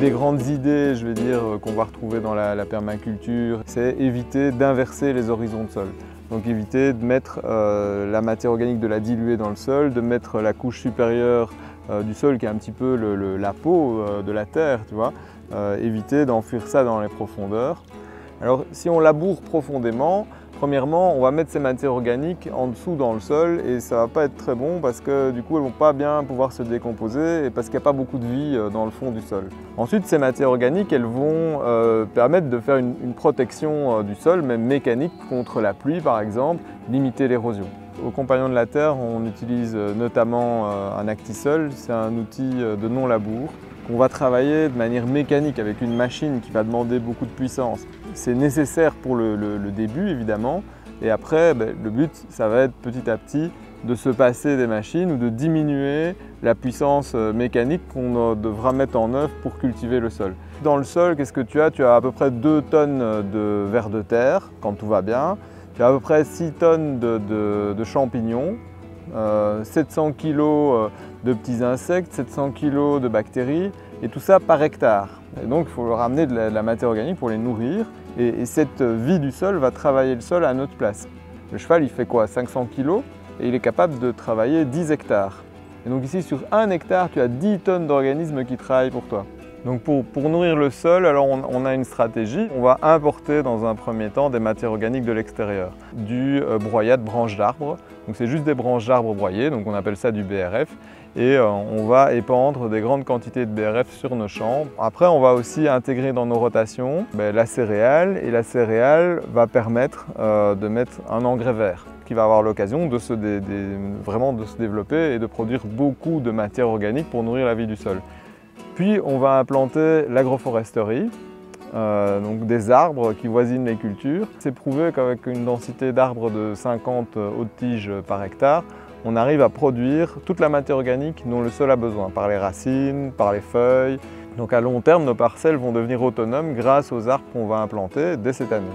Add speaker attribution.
Speaker 1: des grandes idées, je vais dire, qu'on va retrouver dans la permaculture, c'est éviter d'inverser les horizons de sol. Donc éviter de mettre la matière organique, de la diluer dans le sol, de mettre la couche supérieure du sol qui est un petit peu la peau de la terre, tu vois. Éviter d'enfuir ça dans les profondeurs. Alors si on laboure profondément, premièrement, on va mettre ces matières organiques en dessous dans le sol et ça ne va pas être très bon parce que du coup elles ne vont pas bien pouvoir se décomposer et parce qu'il n'y a pas beaucoup de vie dans le fond du sol. Ensuite, ces matières organiques, elles vont permettre de faire une protection du sol, même mécanique, contre la pluie par exemple, limiter l'érosion. Au Compagnon de la Terre, on utilise notamment un Actisol, c'est un outil de non-labour qu'on va travailler de manière mécanique avec une machine qui va demander beaucoup de puissance. C'est nécessaire pour le début évidemment et après le but ça va être petit à petit de se passer des machines ou de diminuer la puissance mécanique qu'on devra mettre en œuvre pour cultiver le sol. Dans le sol, qu'est-ce que tu as? Tu as à peu près 2 tonnes de vers de terre quand tout va bien. Tu as à peu près 6 tonnes de champignons, 700 kg de petits insectes, 700 kg de bactéries et tout ça par hectare. Et donc il faut leur amener de la matière organique pour les nourrir et cette vie du sol va travailler le sol à notre place. Le cheval il fait quoi? 500 kg et il est capable de travailler 10 hectares. Et donc ici sur 1 hectare tu as 10 tonnes d'organismes qui travaillent pour toi. Donc pour nourrir le sol, alors on a une stratégie. On va importer dans un premier temps des matières organiques de l'extérieur. Du broyat de branches d'arbres. Donc c'est juste des branches d'arbres broyées, donc on appelle ça du BRF. Et on va épandre des grandes quantités de BRF sur nos champs. Après, on va aussi intégrer dans nos rotations la céréale. Et la céréale va permettre de mettre un engrais vert qui va avoir l'occasion vraiment de se développer et de produire beaucoup de matière organique pour nourrir la vie du sol. Puis on va implanter l'agroforesterie, donc des arbres qui voisinent les cultures. C'est prouvé qu'avec une densité d'arbres de 50 hautes tiges par hectare, on arrive à produire toute la matière organique dont le sol a besoin, par les racines, par les feuilles. Donc à long terme, nos parcelles vont devenir autonomes grâce aux arbres qu'on va implanter dès cette année.